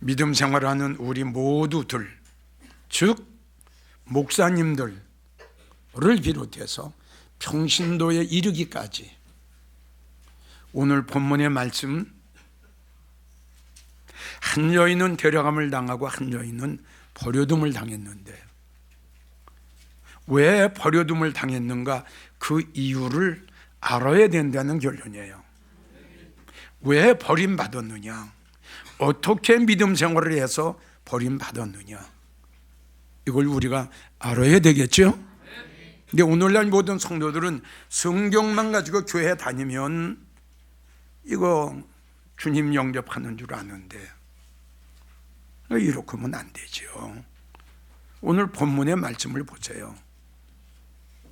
믿음 생활하는 우리 모두들, 즉 목사님들을 비롯해서 평신도에 이르기까지 오늘 본문의 말씀, 한 여인은 데려감을 당하고 한 여인은 버려둠을 당했는데 왜 버려둠을 당했는가? 그 이유를 알아야 된다는 결론이에요. 왜 버림받았느냐? 어떻게 믿음 생활을 해서 버림받았느냐? 이걸 우리가 알아야 되겠죠? 근데 오늘날 모든 성도들은 성경만 가지고 교회 다니면 이거 주님 영접하는 줄 아는데 이렇게 하면 안 되죠. 오늘 본문의 말씀을 보세요.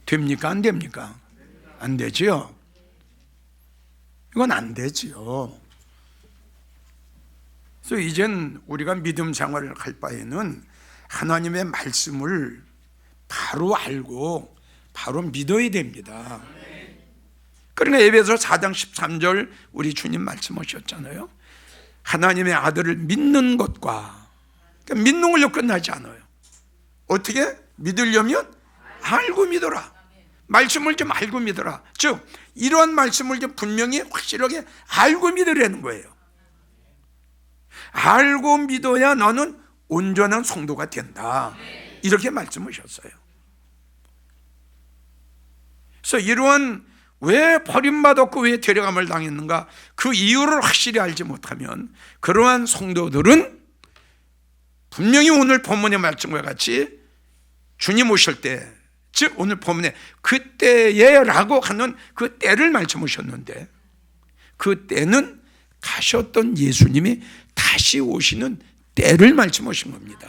됩니까? 안 됩니까? 안 되죠? 이건 안 되죠. 그래서 이젠 우리가 믿음 생활을 할 바에는 하나님의 말씀을 바로 알고 바로 믿어야 됩니다. 그러니까 에베소 4장 13절 우리 주님 말씀하셨잖아요. 하나님의 아들을 믿는 것과, 그러니까 믿는 걸로 끝나지 않아요. 어떻게? 믿으려면 알고 믿어라. 말씀을 좀 알고 믿어라. 즉 이러한 말씀을 좀 분명히 확실하게 알고 믿으라는 거예요. 알고 믿어야 너는 온전한 성도가 된다, 이렇게 말씀하셨어요. 그래서 이러한 왜 버림받았고 왜 데려감을 당했는가, 그 이유를 확실히 알지 못하면 그러한 성도들은 분명히 오늘 본문의 말씀과 같이 주님 오실 때, 즉 오늘 본문에 그때에 라고 하는 그 때를 말씀하셨는데 그 때는 가셨던 예수님이 다시 오시는 때를 말씀하신 겁니다.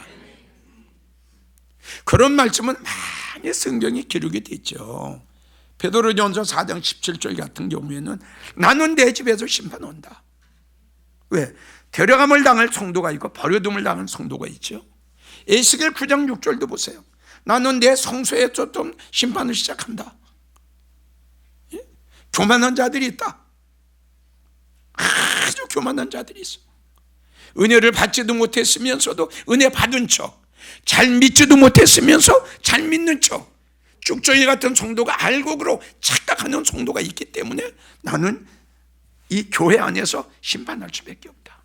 그런 말씀은 많이 성경에 기록이 됐죠. 베드로전서 4장 17절 같은 경우에는 나는 내 집에서 심판 온다. 왜? 데려감을 당할 성도가 있고 버려둠을 당할 성도가 있죠. 에스겔 9장 6절도 보세요. 나는 내 성소에 쫓던 심판을 시작한다. 예? 교만한 자들이 있다. 아주 교만한 자들이 있어. 은혜를 받지도 못했으면서도 은혜 받은 척, 잘 믿지도 못했으면서 잘 믿는 척, 쭉정이 같은 성도가 알곡으로 착각하는 성도가 있기 때문에 나는 이 교회 안에서 심판할 수밖에 없다.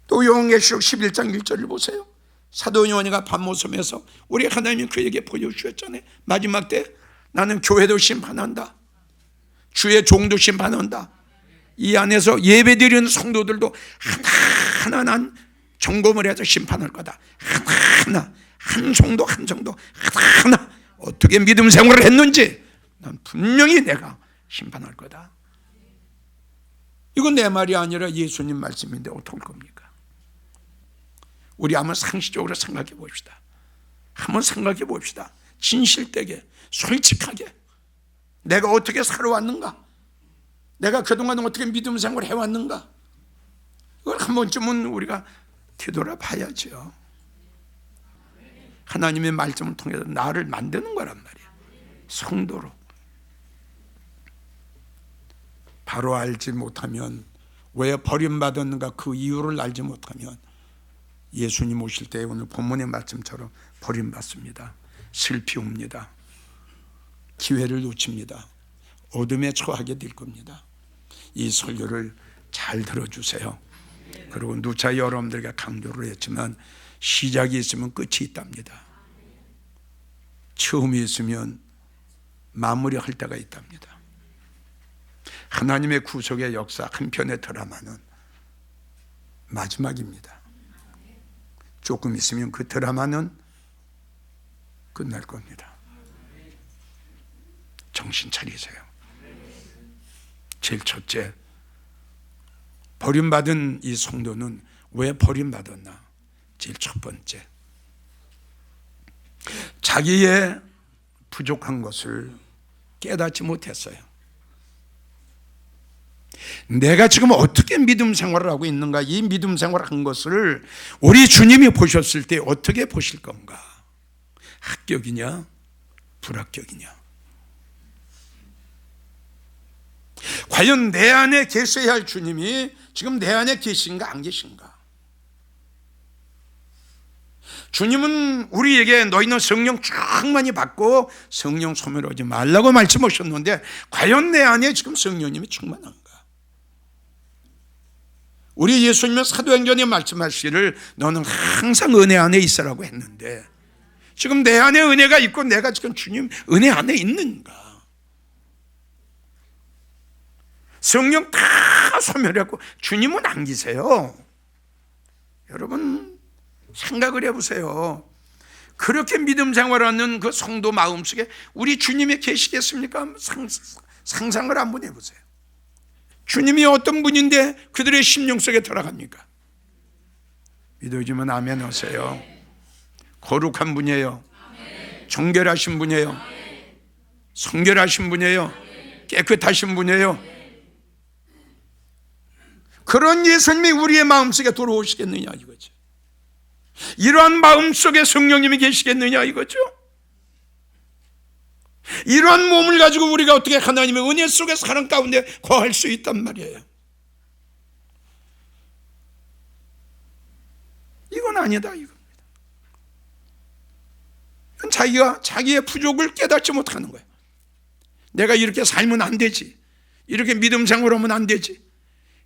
또 요한계시록 11장 1절을 보세요. 사도 요한이가 밤모섬에서 우리 하나님이 그에게 보여주셨잖아요. 마지막 때 나는 교회도 심판한다, 주의 종도 심판한다. 이 안에서 예배드리는 성도들도 하나하나 난 점검을 해서 심판할 거다. 하나하나, 한 성도 한 성도 하나하나 어떻게 믿음 생활을 했는지 난 분명히 내가 심판할 거다. 이건 내 말이 아니라 예수님 말씀인데 어떡할 겁니까? 우리 한번 상식적으로 생각해 봅시다. 한번 생각해 봅시다. 진실되게, 솔직하게 내가 어떻게 살아왔는가, 내가 그동안 어떻게 믿음 생활을 해왔는가, 이걸 한 번쯤은 우리가 되돌아봐야죠. 하나님의 말씀을 통해서 나를 만드는 거란 말이에요. 성도로. 바로 알지 못하면, 왜 버림받았는가 그 이유를 알지 못하면 예수님 오실 때 오늘 본문의 말씀처럼 버림받습니다. 슬피 옵니다. 기회를 놓칩니다. 어둠에 처하게 될 겁니다. 이 설교를 잘 들어주세요. 그리고 누차 여러분들에게 강조를 했지만 시작이 있으면 끝이 있답니다. 처음이 있으면 마무리할 때가 있답니다. 하나님의 구속의 역사 한편의 드라마는 마지막입니다. 조금 있으면 그 드라마는 끝날 겁니다. 정신 차리세요. 제일 첫째, 버림받은 이 성도는 왜 버림받았나? 제일 첫 번째, 자기의 부족한 것을 깨닫지 못했어요. 내가 지금 어떻게 믿음 생활을 하고 있는가, 이 믿음 생활을 한 것을 우리 주님이 보셨을 때 어떻게 보실 건가? 합격이냐 불합격이냐? 과연 내 안에 계셔야 할 주님이 지금 내 안에 계신가 안 계신가? 주님은 우리에게 너희는 성령 충만히 받고 성령 소멸하지 말라고 말씀하셨는데 과연 내 안에 지금 성령님이 충만한가? 우리 예수님은 사도행전에 말씀하시기를 너는 항상 은혜 안에 있으라고 했는데 지금 내 안에 은혜가 있고 내가 지금 주님 은혜 안에 있는가? 성령 다 소멸하고 주님은 안 계세요. 여러분 생각을 해보세요. 그렇게 믿음 생활하는 그 성도 마음속에 우리 주님이 계시겠습니까? 상상을 한번 해보세요. 주님이 어떤 분인데 그들의 심령 속에 들어갑니까? 믿어지면 아멘 하세요. 거룩한 분이에요. 정결하신 분이에요. 성결하신 분이에요. 깨끗하신 분이에요. 그런 예수님이 우리의 마음속에 들어오시겠느냐 이거죠. 이러한 마음속에 성령님이 계시겠느냐 이거죠. 이러한 몸을 가지고 우리가 어떻게 하나님의 은혜 속에 사랑 가운데 거할 수 있단 말이에요. 이건 아니다 이겁니다. 자기가 자기의 부족을 깨닫지 못하는 거예요. 내가 이렇게 살면 안 되지, 이렇게 믿음 생활하면 안 되지,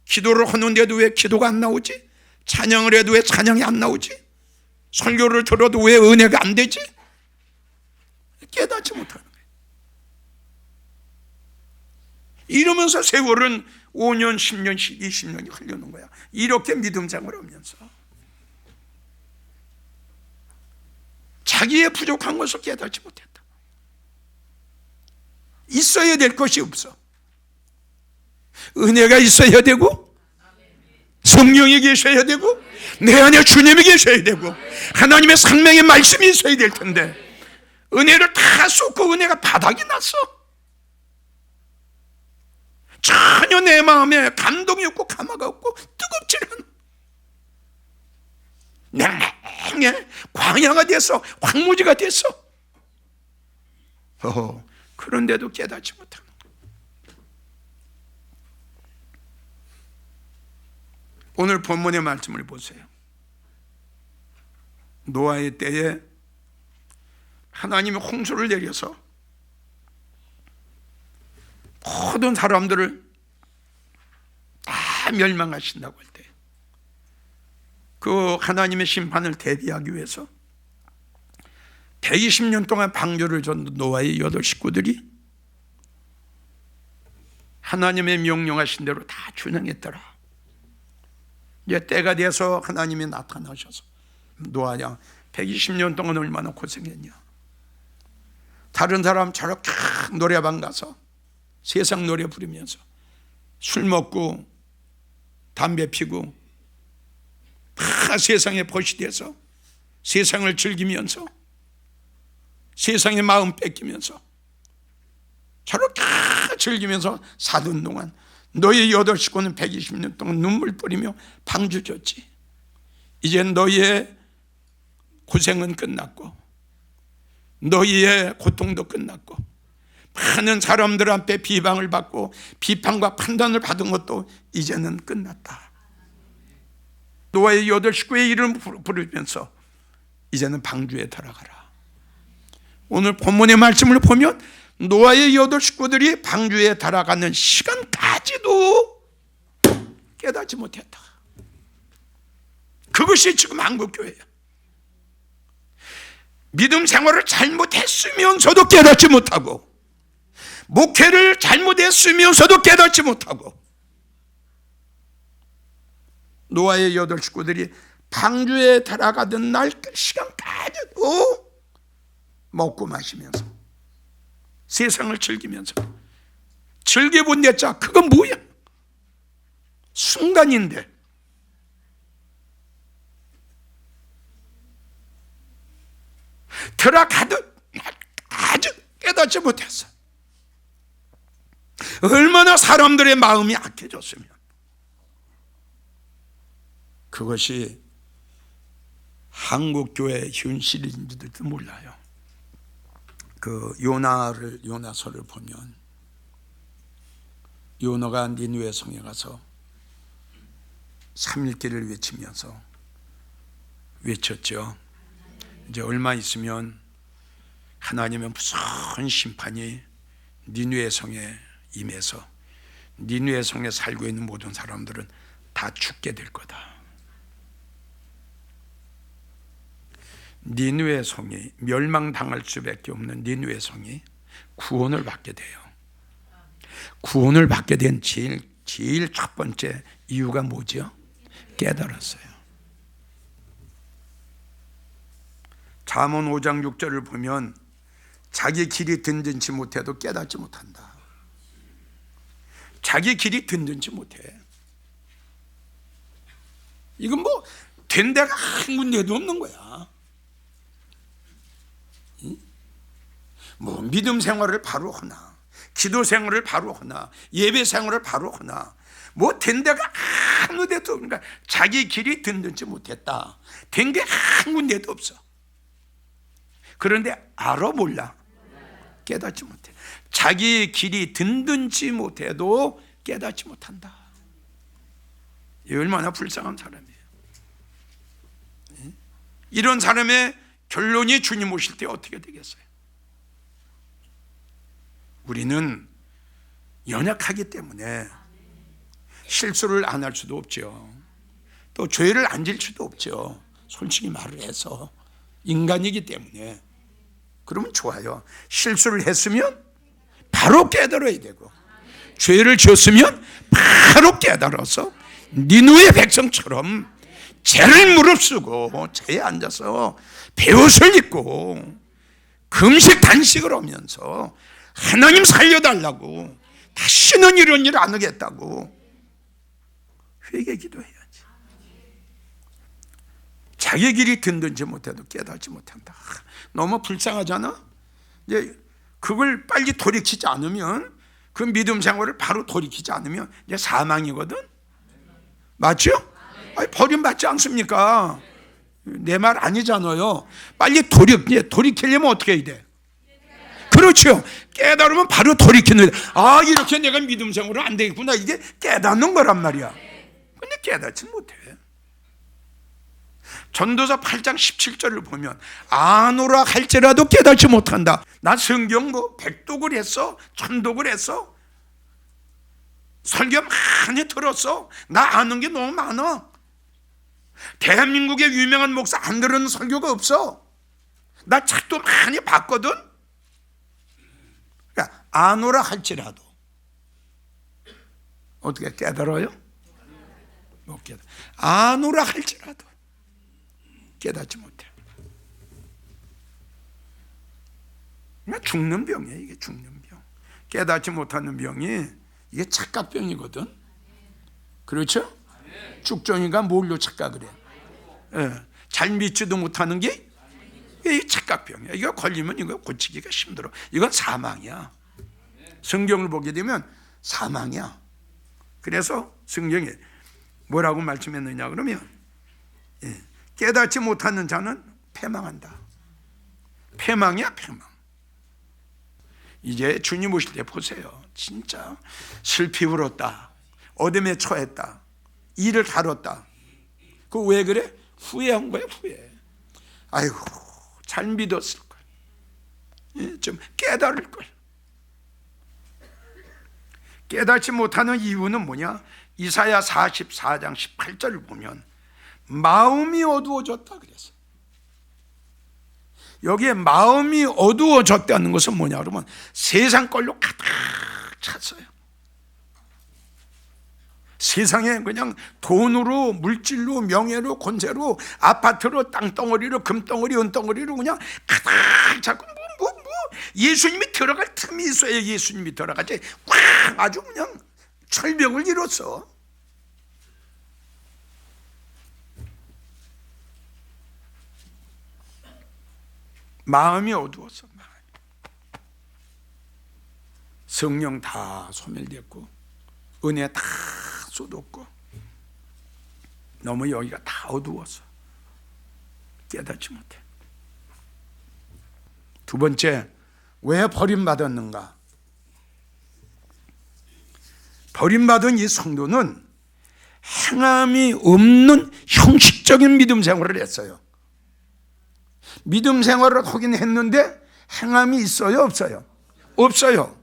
기도를 하는데도 왜 기도가 안 나오지, 찬양을 해도 왜 찬양이 안 나오지, 설교를 들어도 왜 은혜가 안 되지, 깨닫지 못하는 거예요. 이러면서 세월은 5년, 10년, 20년이 흘러는 거야. 이렇게 믿음 생활하면서 자기의 부족한 것을 깨닫지 못했다. 있어야 될 것이 없어. 은혜가 있어야 되고 성령이 계셔야 되고 내 안에 주님이 계셔야 되고 하나님의 생명의 말씀이 있어야 될 텐데 은혜를 다 쏟고 은혜가 바닥이 났어. 전혀 내 마음에 감동이 없고 감화가 없고 뜨겁지 않아. 냉랭해 광야가 돼서 황무지가 됐어. 그런데도 깨닫지 못하는 거야. 오늘 본문의 말씀을 보세요. 노아의 때에 하나님이 홍수를 내려서 모든 사람들을 다 멸망하신다고 할 때 그 하나님의 심판을 대비하기 위해서 120년 동안 방주를 전 노아의 8 식구들이 하나님의 명령하신 대로 다 준행했더라. 이제 때가 돼서 하나님이 나타나셔서 노아야 120년 동안 얼마나 고생했냐. 다른 사람 저렇게 노래방 가서 세상 노래 부르면서 술 먹고 담배 피고 다 세상에 벗이 돼서 세상을 즐기면서 세상의 마음 뺏기면서 저렇게 즐기면서 사는 동안 너희 8 식구는 120년 동안 눈물 뿌리며 방주 줬지. 이젠 너희의 고생은 끝났고 너희의 고통도 끝났고 많은 사람들 앞에 비방을 받고 비판과 판단을 받은 것도 이제는 끝났다. 노아의 8 식구의 이름을 부르면서 이제는 방주에 들어가라. 오늘 본문의 말씀을 보면 노아의 8 식구들이 방주에 들어가는 시간까지도 깨닫지 못했다. 그것이 지금 한국교회야. 믿음 생활을 잘못했으면서도 깨닫지 못하고 목회를 잘못했으면서도 깨닫지 못하고 노아의 8 식구들이 방주에 들어가던 날 시간까지도 먹고 마시면서 세상을 즐기면서 즐겨본 대자 그건 뭐야? 순간인데 들어가듯 아주 깨닫지 못했어. 얼마나 사람들의 마음이 악해졌으면. 그것이 한국교회 현실인지도 몰라요. 그 요나서를 보면 요나가 니느웨 성에 가서 3일길을 외치면서 외쳤죠. 이제 얼마 있으면 하나님의 무서운 심판이 니느웨 성에 임해서 니느웨 성에 살고 있는 모든 사람들은 다 죽게 될 거다. 니느웨 성이 멸망당할 수밖에 없는 니느웨 성이 구원을 받게 돼요. 구원을 받게 된 제일 첫 번째 이유가 뭐죠? 깨달았어요. 잠언 5장 6절을 보면 자기 길이 든든치 못해도 깨닫지 못한다. 자기 길이 든든치 못해. 이건 뭐 된 데가 한 군데도 없는 거야. 뭐 믿음 생활을 바로 하나, 기도 생활을 바로 하나, 예배 생활을 바로 하나, 뭐 된 데가 아무 데도 없으니까 자기 길이 든든치 못했다. 된 게 한 군데도 없어. 그런데 알아 몰라? 깨닫지 못해. 자기 길이 든든치 못해도 깨닫지 못한다. 이 얼마나 불쌍한 사람이에요. 이런 사람의 결론이 주님 오실 때 어떻게 되겠어요? 우리는 연약하기 때문에 실수를 안 할 수도 없죠. 또 죄를 안 질 수도 없죠. 솔직히 말을 해서 인간이기 때문에. 그러면 좋아요. 실수를 했으면 바로 깨달아야 되고, 죄를 지었으면 바로 깨달아서 니느웨 백성처럼 죄를 무릅쓰고 죄에 앉아서 베옷을 입고 금식 단식을 하면서 하나님 살려달라고, 다시는 이런 일 안 하겠다고 회개 기도해야지. 자기 길이 든든지 못해도 깨닫지 못한다. 너무 불쌍하잖아. 이제 그걸 빨리 돌이키지 않으면, 그 믿음 생활을 바로 돌이키지 않으면 이제 사망이거든. 맞죠? 아니, 버림받지 않습니까? 내 말 아니잖아요. 빨리 돌이키려면 어떻게 해야 돼? 그렇죠. 깨달으면 바로 돌이키는 거야. 아, 이렇게 내가 믿음 생활을 안 되겠구나. 이게 깨닫는 거란 말이야. 근데 깨닫지 못해. 전도서 8장 17절을 보면 아노라 할지라도 깨닫지 못한다. 나 성경 뭐 100독을 했어, 1000독을 했어, 설교 많이 들었어. 나 아는 게 너무 많아. 대한민국의 유명한 목사 안 들은 설교가 없어. 나 책도 많이 봤거든. 그러니까 아노라 할지라도 어떻게 깨달아요? 못 깨달아. 아노라 할지라도 깨닫지 못해. 그러니까 죽는 병이에요. 이게 죽는 병. 깨닫지 못하는 병이 이게 착각병이거든. 그렇죠? 쭉정이가 뭘로 착각을 해? 잘 믿지도 못하는 게 이게 착각병이야. 이거 걸리면 이거 고치기가 힘들어. 이건 사망이야. 성경을 보게 되면 사망이야. 그래서 성경에 뭐라고 말씀했느냐 그러면 깨닫지 못하는 자는 패망한다. 패망이야, 패망. 이제 주님 오실 때 보세요. 진짜 슬피 울었다, 어둠에 처했다, 이를 다뤘다. 그 왜 그래? 후회한 거야, 후회. 아이고, 잘 믿었을 걸. 좀 깨달을 걸. 깨닫지 못하는 이유는 뭐냐? 이사야 44장 18절을 보면 마음이 어두워졌다 그랬어. 여기에 마음이 어두워졌다는 것은 뭐냐 그러면 세상 걸로 가득 찼어요. 세상에 그냥 돈으로, 물질로, 명예로, 권세로, 아파트로, 땅덩어리로, 금덩어리, 은덩어리로 그냥 가득 찼고 뭐 예수님이 들어갈 틈이 있어야 예수님이 들어가지. 꽉 아주 그냥 철벽을 이뤘어. 마음이 어두웠어. 성령 다 소멸됐고 은혜 다 쏟았고 너무 여기가 다 어두웠어. 깨닫지 못해. 두 번째, 왜 버림받았는가? 버림받은 이 성도는 행함이 없는 형식적인 믿음 생활을 했어요. 믿음 생활을 하긴 했는데 행함이 있어요, 없어요? 없어요.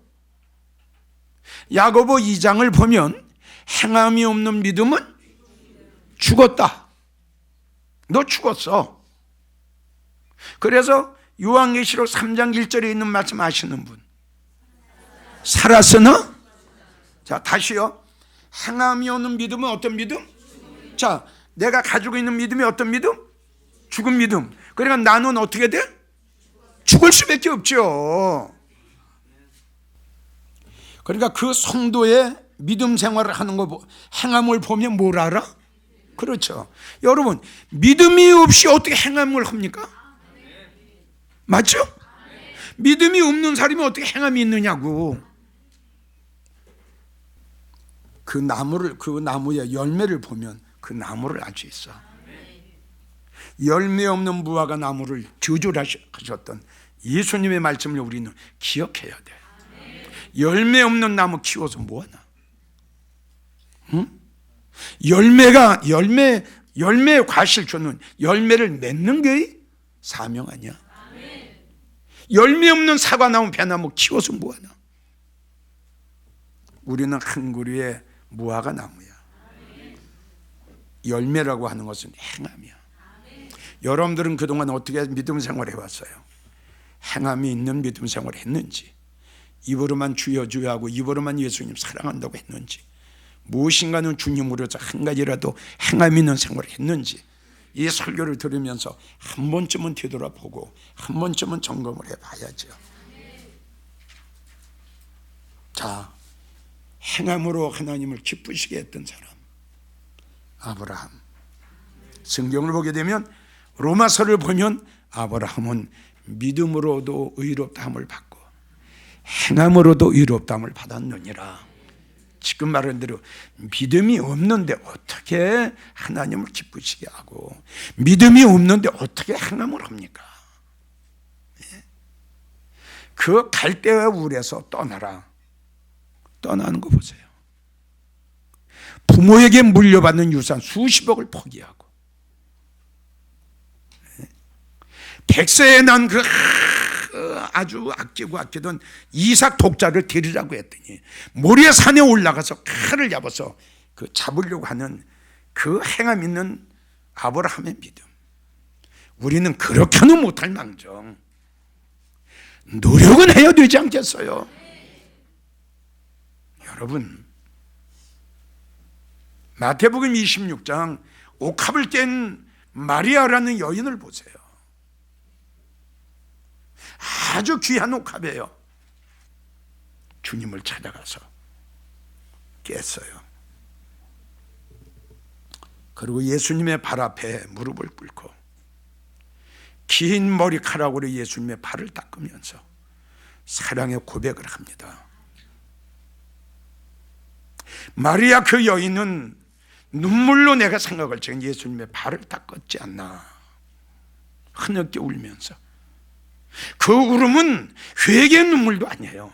야고보 2장을 보면 행함이 없는 믿음은 죽었다. 너 죽었어. 그래서 요한계시록 3장 1절에 있는 말씀 아시는 분? 살았으나? 자, 다시요. 행함이 없는 믿음은 어떤 믿음? 자, 내가 가지고 있는 믿음이 어떤 믿음? 죽은 믿음. 그러니까 나는 어떻게 돼? 죽을 수밖에 없죠. 그러니까 그 성도의 믿음 생활을 하는 거, 행함을 보면 뭘 알아? 그렇죠. 여러분, 믿음이 없이 어떻게 행함을 합니까? 맞죠? 믿음이 없는 사람이 어떻게 행함이 있느냐고. 그 나무의 열매를 보면 그 나무를 알 수 있어. 열매 없는 무화과 나무를 저주하셨던 예수님의 말씀을 우리는 기억해야 돼. 열매 없는 나무 키워서 뭐하나? 응? 열매 과실 주는 열매를 맺는 게 사명 아니야? 열매 없는 사과나무 배나무 키워서 뭐하나? 우리는 한 그루의 무화과 나무야. 열매라고 하는 것은 행함이야. 여러분들은 그동안 어떻게 믿음 생활을 해왔어요? 행함이 있는 믿음 생활을 했는지, 입으로만 주여 주여 하고 입으로만 예수님 사랑한다고 했는지, 무엇인가는 주님으로서 한 가지라도 행함 있는 생활을 했는지, 이 설교를 들으면서 한 번쯤은 되돌아보고 한 번쯤은 점검을 해봐야죠. 자, 행함으로 하나님을 기쁘시게 했던 사람 아브라함. 성경을 보게 되면 로마서를 보면 아브라함은 믿음으로도 의롭다함을 받고 행함으로도 의롭다함을 받았느니라. 지금 말한 대로 믿음이 없는데 어떻게 하나님을 기쁘시게 하고, 믿음이 없는데 어떻게 행함을 합니까? 그 갈대와 울에서 떠나라. 떠나는 거 보세요. 부모에게 물려받는 유산 수십억을 포기하고, 100세에 난 그 아주 아끼고 아끼던 이삭 독자를 데리라고 했더니 모리아 산에 올라가서 칼을 잡아서 그 잡으려고 하는 그 행함 있는 아브라함의 믿음. 우리는 그렇게는 못할 망정 노력은 해야 되지 않겠어요? 여러분, 마태복음 26장 옥합을 깬 마리아라는 여인을 보세요. 아주 귀한 옥합이에요. 주님을 찾아가서 깼어요. 그리고 예수님의 발 앞에 무릎을 꿇고 긴 머리카락으로 예수님의 발을 닦으면서 사랑의 고백을 합니다. 마리아 그 여인은 눈물로 내가 생각할 적엔 예수님의 발을 닦았지 않나 흐느껴 울면서, 그 울음은 회개의 눈물도 아니에요.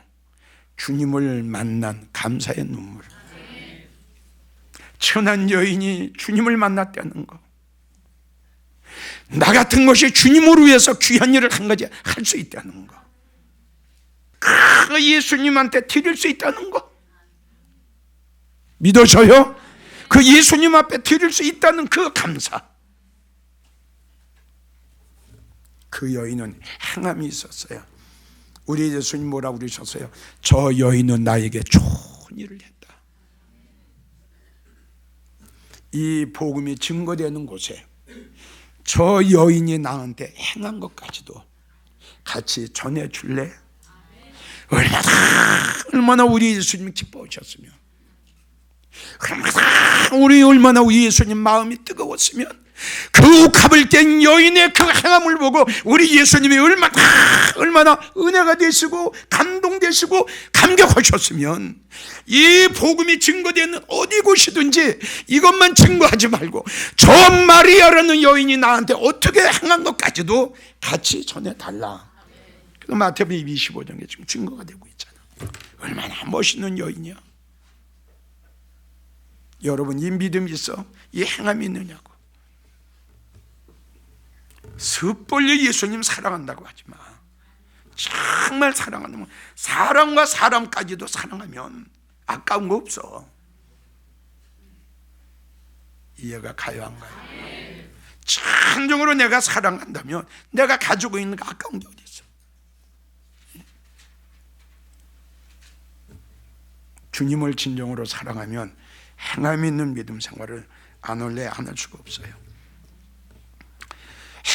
주님을 만난 감사의 눈물. 천한 여인이 주님을 만났다는 거, 나 같은 것이 주님을 위해서 귀한 일을 한 가지 할 수 있다는 거, 그 예수님한테 드릴 수 있다는 거 믿어져요? 그 예수님 앞에 드릴 수 있다는 그 감사. 그 여인은 행함이 있었어요. 우리 예수님 뭐라고 그러셨어요? 저 여인은 나에게 좋은 일을 했다. 이 복음이 증거되는 곳에 저 여인이 나한테 행한 것까지도 같이 전해줄래? 얼마나 우리 예수님이 기뻐하셨으면, 얼마나 우리 예수님 마음이 뜨거웠으면, 그 옥합을 깬 여인의 그 행함을 보고 우리 예수님이 얼마나 은혜가 되시고 감동되시고 감격하셨으면, 이 복음이 증거되는 어디 곳이든지 이것만 증거하지 말고 저 마리아라는 여인이 나한테 어떻게 행한 것까지도 같이 전해달라. 그 마태복음 25장에 지금 증거가 되고 있잖아. 얼마나 멋있는 여인이야. 여러분, 이 믿음이 있어? 이 행함이 있느냐고. 섣불리 예수님 사랑한다고 하지 마. 정말 사랑한다면, 사람과 사람까지도 사랑하면 아까운 거 없어. 이해가 가요, 안 가요? 진정으로 내가 사랑한다면 내가 가지고 있는 거 아까운 게 어디 있어? 주님을 진정으로 사랑하면 행함이 있는 믿음 생활을 안 할래 안 할 수가 없어요.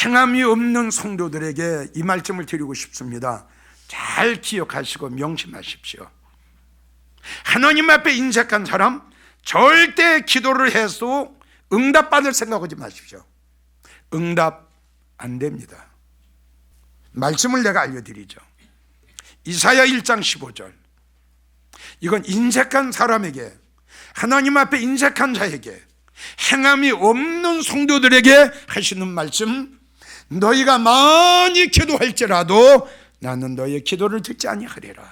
행함이 없는 성도들에게 이 말씀을 드리고 싶습니다. 잘 기억하시고 명심하십시오. 하나님 앞에 인색한 사람 절대 기도를 해도 응답받을 생각하지 마십시오. 응답 안 됩니다. 말씀을 내가 알려드리죠. 이사야 1장 15절. 이건 인색한 사람에게, 하나님 앞에 인색한 자에게, 행함이 없는 성도들에게 하시는 말씀, 너희가 많이 기도할지라도 나는 너희의 기도를 듣지 아니하리라.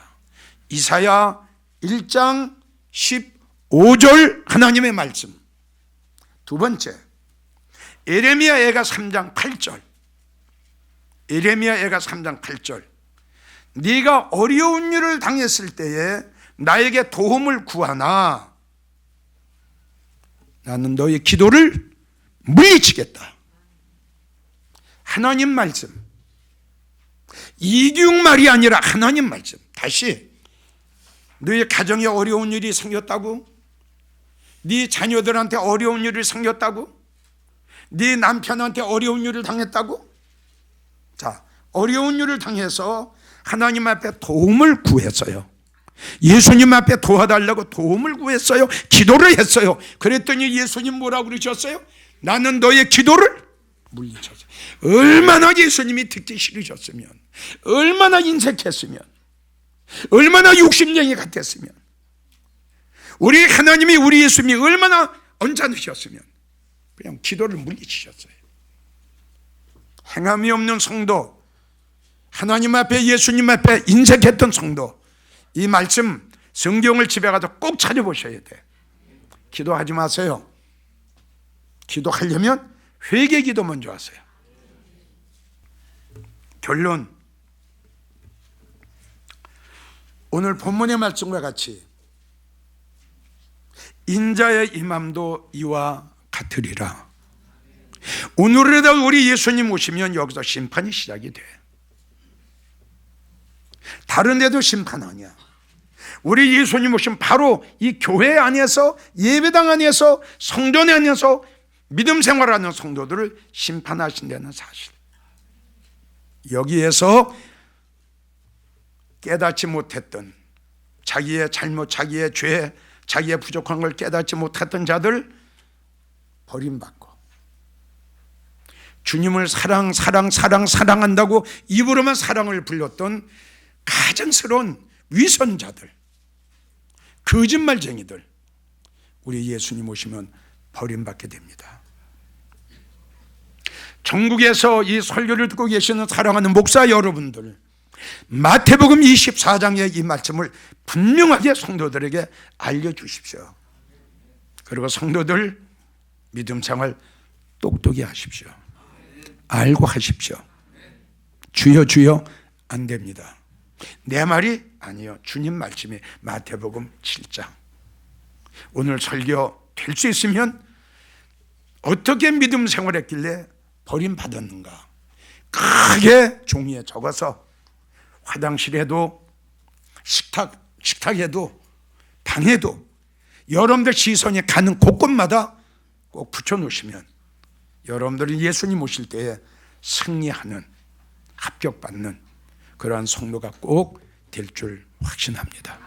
이사야 1장 15절 하나님의 말씀. 두 번째, 예레미야 애가 3장 8절. 예레미야 애가 3장 8절. 네가 어려운 일을 당했을 때에 나에게 도움을 구하나 나는 너의 기도를 물리치겠다. 하나님 말씀, 이기용 말이 아니라 하나님 말씀. 다시, 너의 가정에 어려운 일이 생겼다고? 네 자녀들한테 어려운 일이 생겼다고? 네 남편한테 어려운 일을 당했다고? 자, 어려운 일을 당해서 하나님 앞에 도움을 구했어요. 예수님 앞에 도와달라고 도움을 구했어요. 기도를 했어요. 그랬더니 예수님 뭐라고 그러셨어요? 나는 너의 기도를 물리쳤어요. 얼마나 예수님이 듣기 싫으셨으면, 얼마나 인색했으면, 얼마나 욕심쟁이 같았으면, 우리 하나님이, 우리 예수님이 얼마나 언짢으셨으면 그냥 기도를 물리치셨어요. 행함이 없는 성도, 하나님 앞에, 예수님 앞에 인색했던 성도, 이 말씀 성경을 집에 가서 꼭 찾아보셔야 돼. 기도하지 마세요. 기도하려면 회개 기도 먼저 하세요. 결론, 오늘 본문의 말씀과 같이 인자의 임함도 이와 같으리라. 오늘에도 우리 예수님 오시면 여기서 심판이 시작이 돼. 다른 데도 심판 아니야. 우리 예수님 오시면 바로 이 교회 안에서, 예배당 안에서, 성전 안에서 믿음 생활하는 성도들을 심판하신다는 사실. 여기에서 깨닫지 못했던 자기의 잘못, 자기의 죄, 자기의 부족한 걸 깨닫지 못했던 자들 버림받고, 주님을 사랑한다고 입으로만 사랑을 불렸던 가증스러운 위선자들, 거짓말쟁이들, 우리 예수님 오시면 버림받게 됩니다. 전국에서 이 설교를 듣고 계시는 사랑하는 목사 여러분들, 마태복음 24장의 이 말씀을 분명하게 성도들에게 알려주십시오. 그리고 성도들 믿음 생활 똑똑히 하십시오. 알고 하십시오. 주여 주여 안 됩니다. 내 말이 아니요, 주님 말씀이 마태복음 7장. 오늘 설교 될 수 있으면 어떻게 믿음 생활했길래 버림받았는가 크게 종이에 적어서 화장실에도, 식탁에도, 방에도, 여러분들 시선이 가는 곳곳마다 꼭 붙여놓으시면 여러분들이 예수님 오실 때에 승리하는, 합격받는 그러한 성도가 꼭 될 줄 확신합니다.